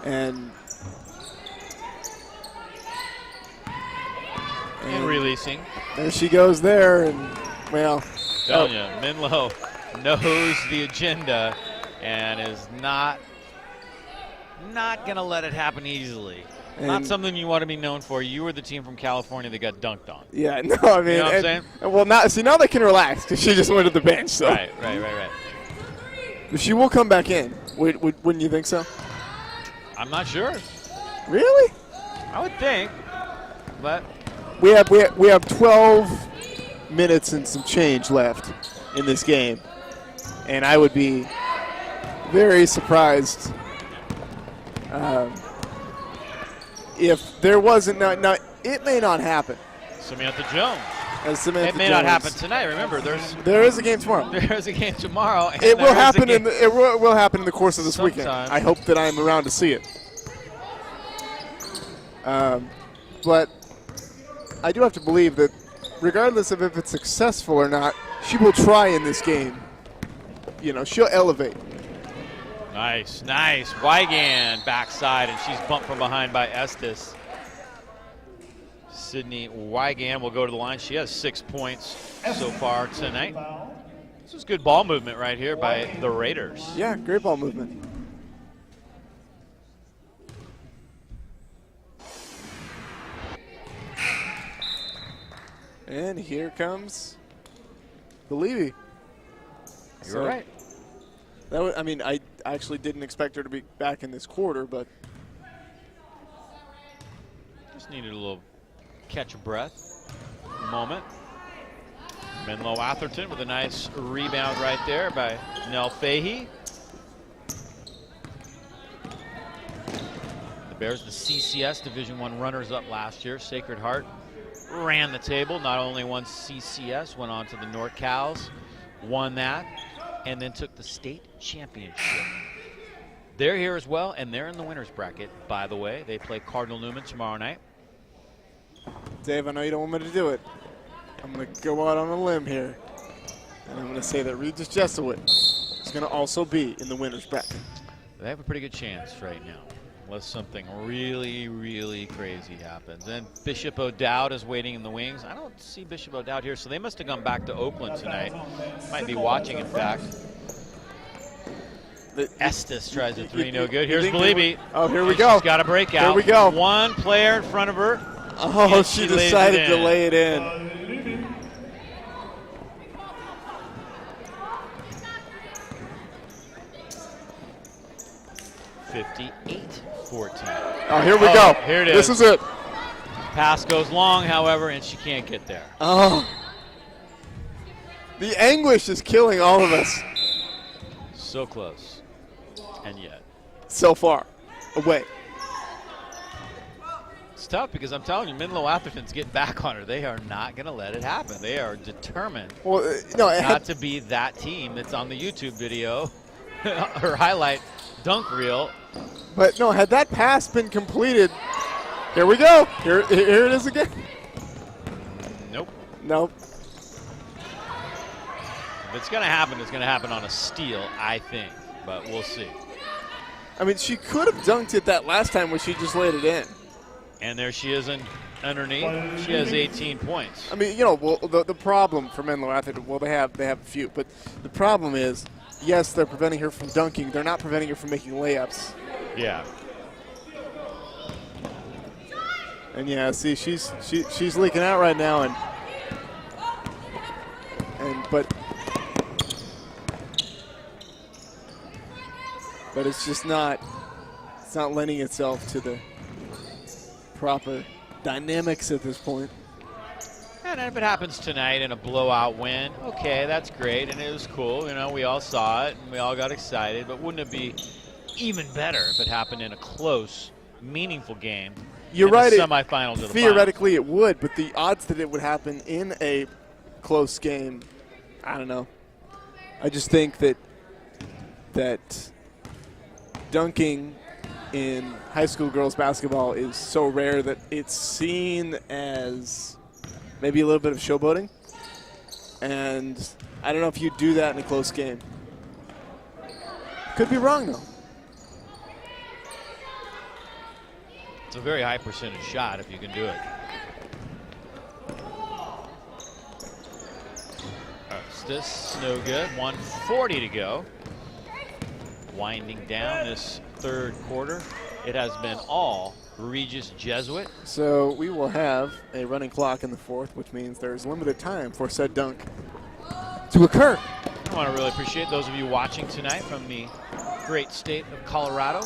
S2: and
S1: releasing.
S2: There she goes there, and well.
S1: Telling you, Menlo knows the agenda and is not going to let it happen easily. Not something you want to be known for. You were the team from California that got dunked on.
S2: Yeah, no, I mean,
S1: you know what I'm saying?
S2: Well, now they can relax because she just went to the bench. So.
S1: Right.
S2: But she will come back in. Wouldn't you think so?
S1: I'm not sure.
S2: Really?
S1: I would think, but
S2: we have 12 minutes and some change left in this game, and I would be very surprised if there wasn't. Now it may not happen.
S1: Samantha Jones.
S2: It
S1: may not happen tonight. Remember,
S2: there is a game tomorrow.
S1: There is a game tomorrow. And
S2: it will happen it will happen in the course of this weekend. I hope that I'm around to see it. But I do have to believe that, regardless of if it's successful or not, she will try in this game. You know, she'll elevate.
S1: Nice. Weigand backside, and she's bumped from behind by Estes. Sydney Weigand will go to the line. She has 6 points so far tonight. This is good ball movement right here by the Raiders.
S2: Yeah, great ball movement. And here comes Believe
S1: You're right.
S2: That was, I mean, I actually didn't expect her to be back in this quarter, but
S1: Just needed a little catch of breath moment. Menlo Atherton with a nice rebound right there by Nell Fahey. The Bears, the CCS Division I runners-up last year. Sacred Heart ran the table. Not only won CCS, went on to the North Cals, won that, and then took the state championship. They're here as well, and they're in the winner's bracket, by the way. They play Cardinal Newman tomorrow night.
S2: Dave, I know you don't want me to do it. I'm going to go out on a limb here, and I'm going to say that Regis Jesuit is going to also be in the winner's bracket.
S1: They have a pretty good chance right now, unless something really, really crazy happens. And Bishop O'Dowd is waiting in the wings. I don't see Bishop O'Dowd here, so they must have gone back to Oakland tonight. Might be watching, in fact. Estes tries a three, no good. Here's Beliebe.
S2: Oh, here we go.
S1: She's got a breakout.
S2: Here we go.
S1: One player in front of her.
S2: Oh, she decided to lay it in.
S1: 58-14.
S2: Oh, here we go.
S1: Here it is.
S2: This is it.
S1: Pass goes long, however, and she can't get there.
S2: Oh. The anguish is killing all of us.
S1: So close, and yet.
S2: So far away.
S1: It's tough because I'm telling you, Menlo Atherton's getting back on her. They are not going to let it happen. They are determined not to be that team that's on the YouTube video, her highlight dunk reel.
S2: But no, had that pass been completed, here we go. Here it is again.
S1: Nope.
S2: Nope.
S1: If it's going to happen, it's going to happen on a steal, I think. But we'll see.
S2: I mean, she could have dunked it that last time when she just laid it in.
S1: And there she is underneath. She has 18 points.
S2: I mean, you know, well, the problem for Menlo Atherton, well, they have a few, but the problem is, yes, they're preventing her from dunking. They're not preventing her from making layups.
S1: Yeah.
S2: And yeah, see, she's leaking out right now, but it's just not. It's not lending itself to the proper dynamics at this point.
S1: And if it happens tonight in a blowout win, okay, that's great, and it was cool. You know, we all saw it, and we all got excited. But wouldn't it be even better if it happened in a close, meaningful game?
S2: You're right.
S1: Semifinals of the
S2: theoretically, it would, but the odds that it would happen in a close game, I don't know. I just think that dunking in high school girls basketball is so rare that it's seen as maybe a little bit of showboating. And I don't know if you do that in a close game. Could be wrong, though.
S1: It's a very high percentage shot if you can do it. This no good. 1:40 to go. Winding down this third quarter. It has been all Regis Jesuit.
S2: So we will have a running clock in the fourth, which means there's limited time for said dunk to occur.
S1: I want to really appreciate those of you watching tonight from the great state of Colorado.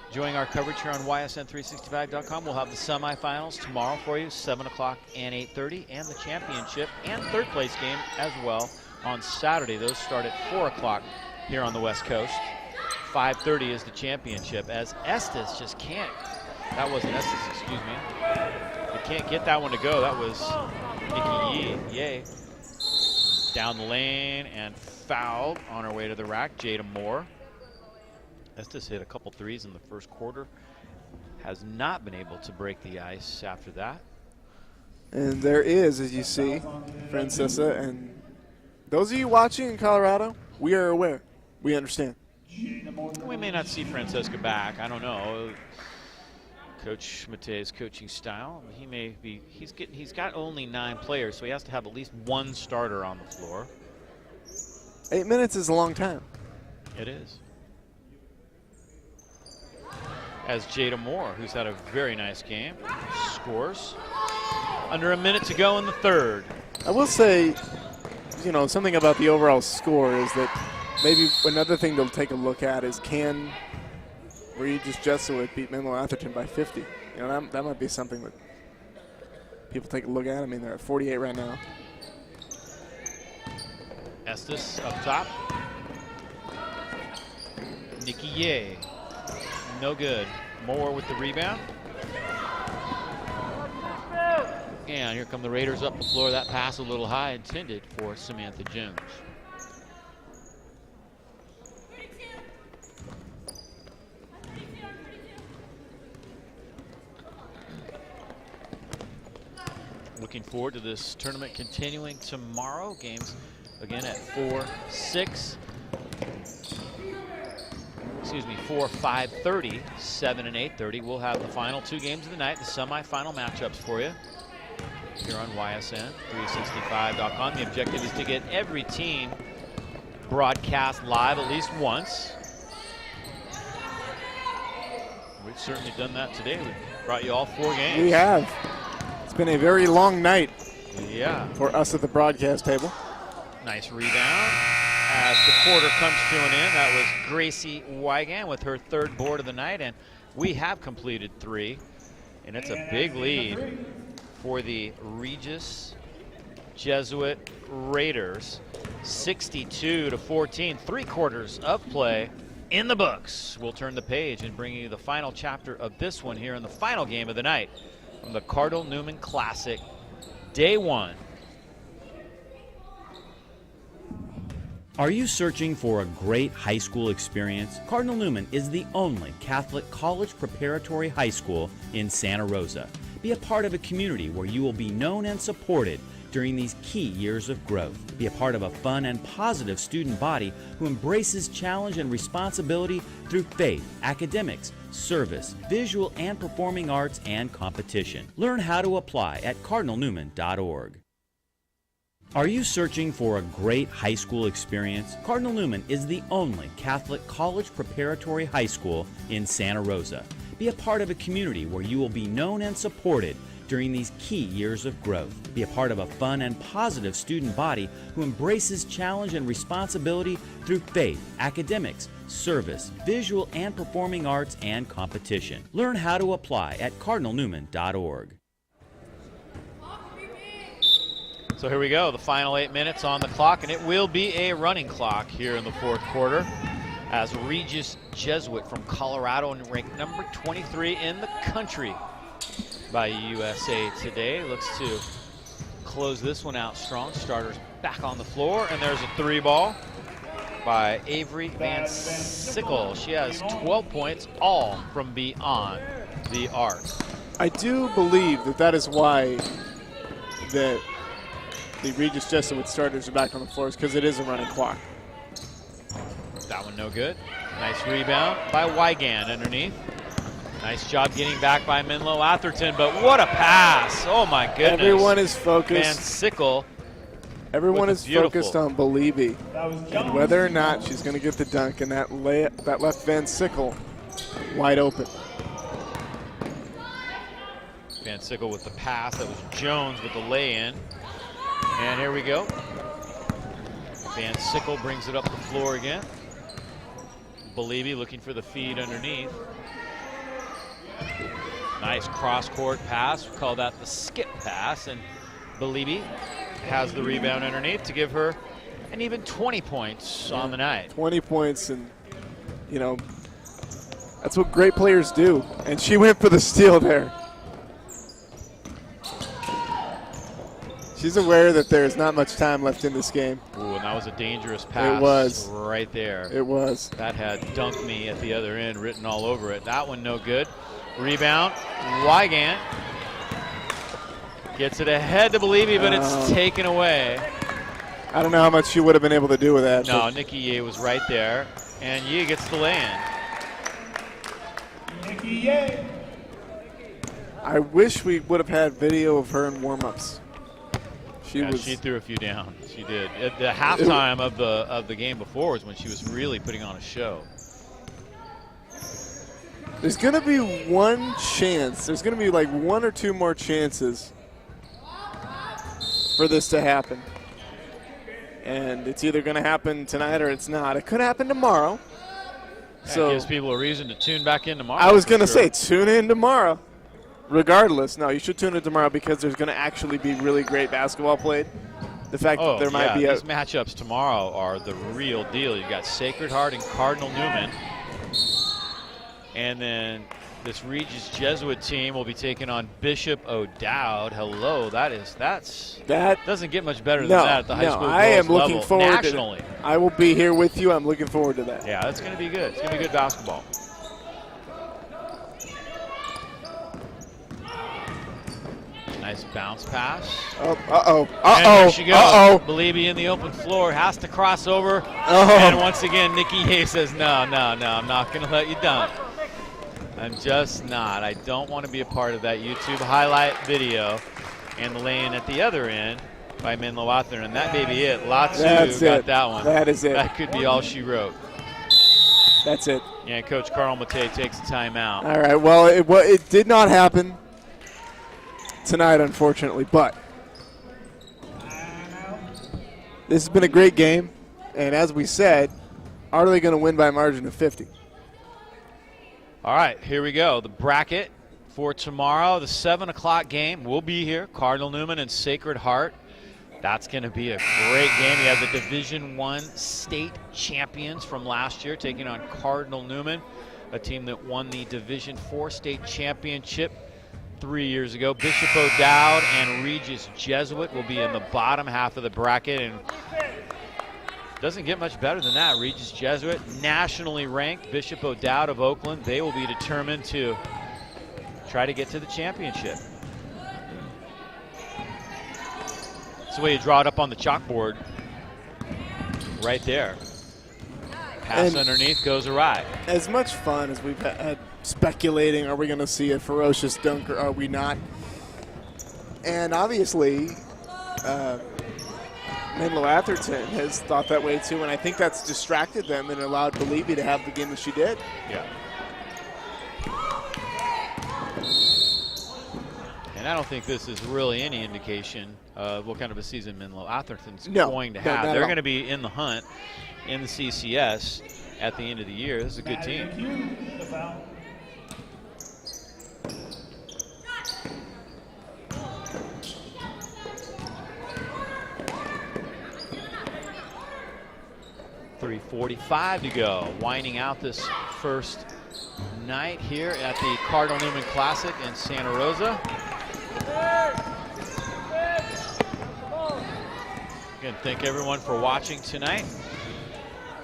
S1: Enjoying our coverage here on YSN365.com. We'll have the semifinals tomorrow for you, 7 o'clock and 8:30, and the championship and third place game as well on Saturday. Those start at 4 o'clock here on the West Coast. 5:30 is the championship, as Estes just can't. That wasn't Estes, excuse me. They can't get that one to go. That was Nikki Yee. Down the lane and fouled on her way to the rack, Jada Moore. Estes hit a couple threes in the first quarter. Has not been able to break the ice after that.
S2: And there is, as you see, Francesa. And those of you watching in Colorado, we are aware. We understand.
S1: We may not see Francesca back. I don't know. Coach Mate's coaching style. He may be. He's got only 9 players, so he has to have at least one starter on the floor.
S2: 8 minutes is a long time.
S1: It is. As Jada Moore, who's had a very nice game, scores. Under a minute to go in the third.
S2: I will say, you know, something about the overall score is that maybe another thing they'll take a look at is can Regis Jesuit beat Menlo Atherton by 50? You know, that might be something that people take a look at. I mean, they're at 48 right now.
S1: Estes up top. Nikki Ye, no good. Moore with the rebound. And here come the Raiders up the floor. That pass a little high, intended for Samantha Jones. Looking forward to this tournament continuing tomorrow. Games again at 4, 6. Excuse me, 4, 5:30, 7 and 8:30. We'll have the final 2 games of the night, the semifinal matchups for you here on YSN365.com. The objective is to get every team broadcast live at least once. We've certainly done that today. We've brought you all 4 games.
S2: We have. It's been a very long night.
S1: Yeah.
S2: For us at the broadcast table.
S1: Nice rebound as the quarter comes to an end. That was Gracie Wigan with her 3rd board of the night, and we have completed 3. And it's a big lead for the Regis Jesuit Raiders. 62-14, 3 quarters of play in the books. We'll turn the page and bring you the final chapter of this one here in the final game of the night from the Cardinal Newman Classic, Day 1.
S6: Are you searching for a great high school experience? Cardinal Newman is the only Catholic college preparatory high school in Santa Rosa. Be a part of a community where you will be known and supported during these key years of growth. Be a part of a fun and positive student body who embraces challenge and responsibility through faith, academics, service, visual and performing arts, and competition. Learn how to apply at cardinalnewman.org. Are you searching for a great high school experience? Cardinal Newman is the only Catholic college preparatory high school in Santa Rosa. Be a part of a community where you will be known and supported during these key years of growth. Be a part of a fun and positive student body who embraces challenge and responsibility through faith, academics, service, visual and performing arts, and competition. Learn how to apply at cardinalnewman.org.
S1: So here we go, the final 8 minutes on the clock, and it will be a running clock here in the 4th quarter as Regis Jesuit from Colorado, and ranked number 23 in the country by USA Today, looks to close this one out strong. Starters back on the floor, and there's a 3 ball by Avery Van Sickle. She has 12 points, all from beyond the arc.
S2: I do believe that is why the Regis Jesuit starters are back on the floor, because it is a running clock.
S1: That one no good. Nice rebound by Wigan underneath. Nice job getting back by Menlo Atherton, but what a pass. Oh my goodness.
S2: Everyone is focused.
S1: Van Sickle.
S2: Everyone is focused on Beliebe and whether or not she's going to get the dunk, and that left Van Sickle wide open.
S1: Van Sickle with the pass. That was Jones with the lay-in. And here we go. Van Sickle brings it up the floor again. Beliebe looking for the feed underneath. Nice cross-court pass. We call that the skip pass. And Beliebe has the rebound underneath to give her an even 20 points on the night.
S2: 20 points, and, you know, that's what great players do. And she went for the steal there. She's aware that there's not much time left in this game.
S1: Ooh, and that was a dangerous pass.
S2: It was.
S1: Right there.
S2: It was.
S1: That had "dunk me" at the other end written all over it. That one no good. Rebound, Wigan gets it ahead to Beliebe, but it's taken away.
S2: I don't know how much she would have been able to do with that.
S1: No, Nikki Ye was right there, and Ye gets the lay-in.
S3: Nikki Ye.
S2: I wish we would have had video of her in warm-ups.
S1: She threw a few down. She did. At the halftime of the game before was when she was really putting on a show.
S2: There's going to be one chance. There's going to be like 1 or 2 more chances for this to happen. And it's either going to happen tonight or it's not. It could happen tomorrow.
S1: That gives people a reason to tune back in tomorrow.
S2: I was going to say, tune in tomorrow. Regardless, no, you should tune in tomorrow because there's going to actually be really great basketball played. The fact that there might be
S1: these matchups tomorrow are the real deal. You've got Sacred Heart and Cardinal Newman. And then this Regis Jesuit team will be taking on Bishop O'Dowd. Hello, that doesn't get much better than that at the high school girls
S2: I am looking
S1: level,
S2: forward
S1: nationally.
S2: I will be here with you. I'm looking forward to that.
S1: Yeah, that's going to be good. It's going to be good basketball. Nice bounce pass.
S2: Uh-oh.
S1: And there she goes. Beliebe in the open floor, has to cross over. And once again, Nikki Hay says, no, I'm not going to let you dunk. I'm just not. I don't want to be a part of that YouTube highlight video. And the lane at the other end by Menlo Atherton. And that may be it. Latu got that one.
S2: That is it.
S1: That could be all she wrote.
S2: That's it.
S1: Yeah, Coach Carl Matei takes a timeout.
S2: All right, well, it did not happen tonight, unfortunately, but this has been a great game, and as we said, are they going to win by a margin of 50?
S1: All right, here we go. The bracket for tomorrow, the 7 o'clock game. We'll be here, Cardinal Newman and Sacred Heart. That's going to be a great game. You have the Division I state champions from last year taking on Cardinal Newman, a team that won the Division IV state championship 3 years ago. Bishop O'Dowd and Regis Jesuit will be in the bottom half of the bracket, and doesn't get much better than that. Regis Jesuit, nationally ranked. Bishop O'Dowd of Oakland, they will be determined to try to get to the championship. That's the way you draw it up on the chalkboard right there. Pass underneath goes awry.
S2: As much fun as we've had speculating, are we going to see a ferocious dunk or are we not? And obviously, Menlo Atherton has thought that way too, and I think that's distracted them and allowed Beliebe to have the game that she did.
S1: Yeah. And I don't think this is really any indication of what kind of a season Menlo Atherton's going to have. They're going to be in the hunt in the CCS at the end of the year. This is a good team. .345 to go. Winding out this first night here at the Cardinal Newman Classic in Santa Rosa. Again, thank everyone for watching tonight.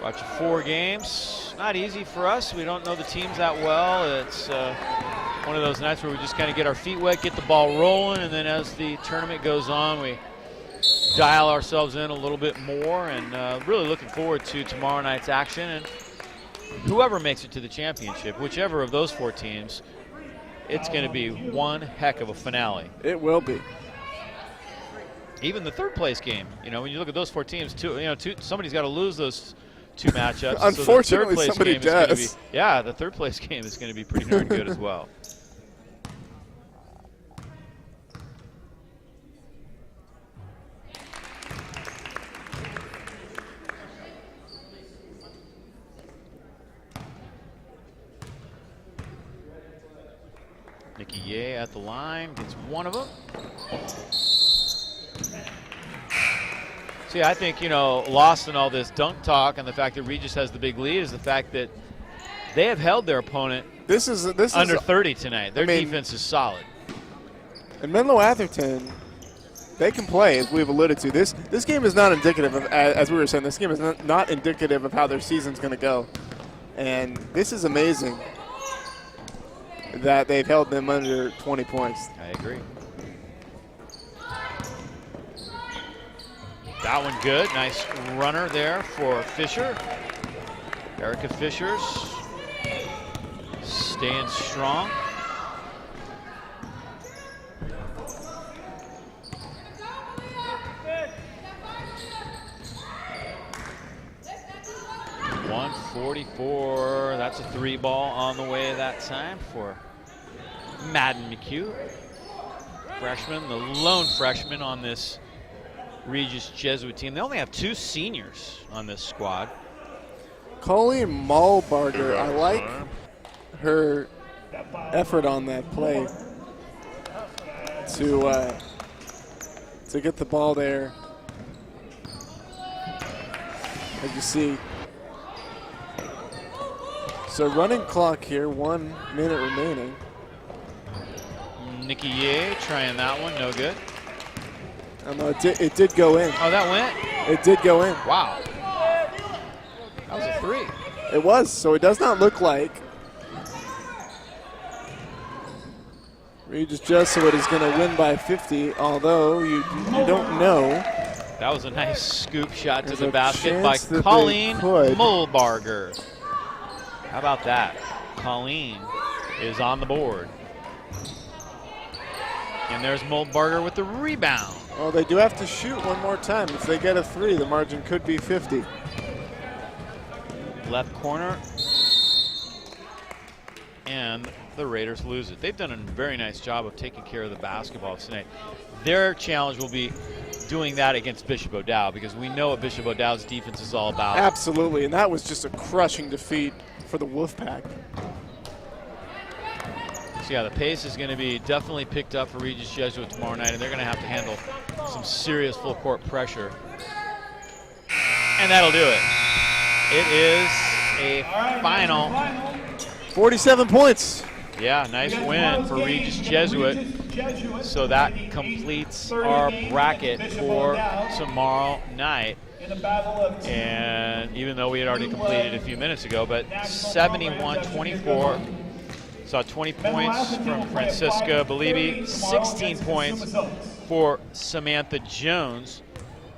S1: Watching 4 games. Not easy for us. We don't know the teams that well. It's one of those nights where we just kind of get our feet wet, get the ball rolling, and then as the tournament goes on, we dial ourselves in a little bit more, and really looking forward to tomorrow night's action. And whoever makes it to the championship, whichever of those 4 teams, it's going to be one heck of a finale.
S2: It will be.
S1: Even the third place game, you know, when you look at those 4 teams, somebody's got to lose those 2 matchups.
S2: Unfortunately,
S1: so
S2: somebody does.
S1: The third place game is going to be pretty darn good as well. Nikki Ye at the line, gets one of them. See, I think, lost in all this dunk talk and the fact that Regis has the big lead is the fact that they have held their opponent under 30 tonight. Their defense is solid.
S2: And Menlo Atherton, they can play, as we've alluded to. This game is not indicative of, as we were saying, this game is not indicative of how their season's going to go. And this is amazing that they've held them under 20 points.
S1: I agree. That one good. Nice runner there for Fisher. Erica Fisher's staying strong. .144. That's a 3 ball on the way that time for Madden McHugh. Freshman, the lone freshman on this Regis Jesuit team. They only have 2 seniors on this squad.
S2: Colleen Malbarger, I like her effort on that play to get the ball there. As you see. So running clock here, 1 minute remaining.
S1: Nikki Ye trying that one, no good.
S2: No, it did go in.
S1: Oh, that went?
S2: It did go in.
S1: Wow. That was a 3.
S2: It was, so it does not look like Regis Jesuit is going to win by 50, although you don't know.
S1: That was a nice scoop shot to
S2: There's
S1: the
S2: a
S1: basket by
S2: chance that
S1: Colleen
S2: they could.
S1: Mulbarger. How about that? Colleen is on the board. And there's Mulbarger with the rebound.
S2: Well, they do have to shoot one more time. If they get a 3, the margin could be 50.
S1: Left corner. And the Raiders lose it. They've done a very nice job of taking care of the basketball tonight. Their challenge will be doing that against Bishop O'Dowd, because we know what Bishop O'Dowd's defense is all about.
S2: Absolutely, and that was just a crushing defeat for the Wolfpack.
S1: So yeah, the pace is going to be definitely picked up for Regis Jesuit tomorrow night, and they're going to have to handle some serious full court pressure. And that'll do it. It is a final.
S2: 47 points.
S1: Yeah, nice win for Regis Jesuit. So that completes our bracket for tomorrow night. And even though we had already completed a few minutes ago, but 71-24. Saw 20 points from Francisca Belibi, 16 points for Samantha Jones.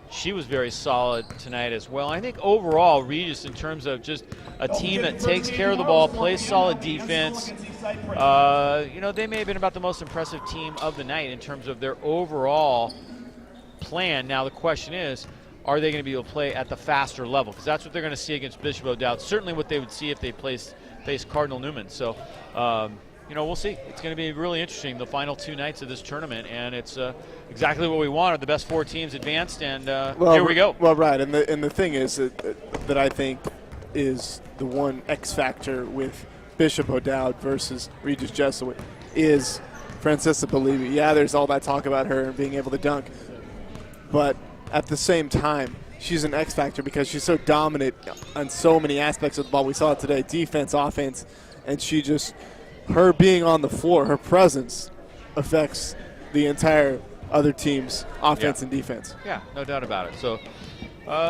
S1: She was very solid tonight as well. I think overall, Regis, in terms of just a team that takes care of the ball, plays solid defense, you know, they may have been about the most impressive team of the night in terms of their overall plan. Now the question is, are they going to be able to play at the faster level? Because that's what they're going to see against Bishop O'Dowd. Certainly what they would see if they faced Cardinal Newman. So, you know, we'll see. It's going to be really interesting, the final 2 nights of this tournament, and it's exactly what we wanted. The best 4 teams advanced, and here we go.
S2: Well, right, and the thing is that I think is the one X factor with Bishop O'Dowd versus Regis Jesuit is Francisca Belibi. Yeah, there's all that talk about her being able to dunk, but at the same time, she's an X factor because she's so dominant on so many aspects of the ball. We saw it today, defense, offense, and her being on the floor, her presence affects the entire other team's offense and defense.
S1: Yeah, no doubt about it. So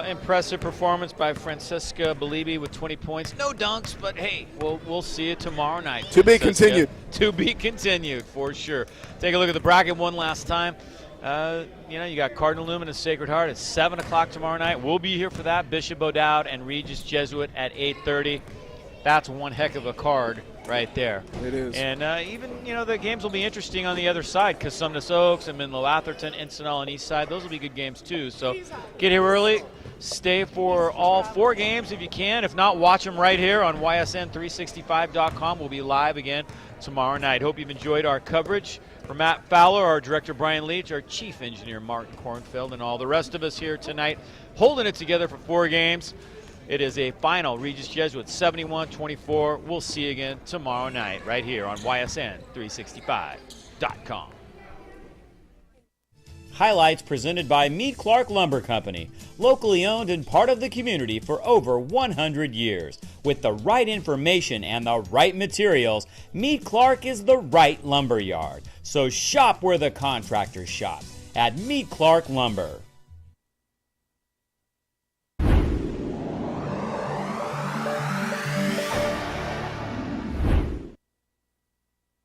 S1: impressive performance by Francisca Belibi with 20 points. No dunks, but hey, we'll see you tomorrow night.
S2: To be continued.
S1: To be continued, for sure. Take a look at the bracket one last time. You know, you got Cardinal Newman and Sacred Heart at 7 o'clock tomorrow night. We'll be here for that. Bishop O'Dowd and Regis Jesuit at 8:30. That's one heck of a card right there.
S2: It is.
S1: And even, you know, the games will be interesting on the other side. Cosumnes Oaks and Menlo Atherton, Encinal and Eastside. Those will be good games too. So get here early. Stay for all 4 games if you can. If not, watch them right here on ysn365.com. We'll be live again tomorrow night. Hope you've enjoyed our coverage. For Matt Fowler, our director Brian Leach, our chief engineer Martin Kornfeld, and all the rest of us here tonight holding it together for 4 games. It is a final. Regis Jesuit 71-24. We'll see you again tomorrow night right here on ysn365.com.
S6: Highlights presented by Meade Clark Lumber Company, locally owned and part of the community for over 100 years. With the right information and the right materials, Meade Clark is the right lumber yard. So shop where the contractors shop, at Meade Clark Lumber.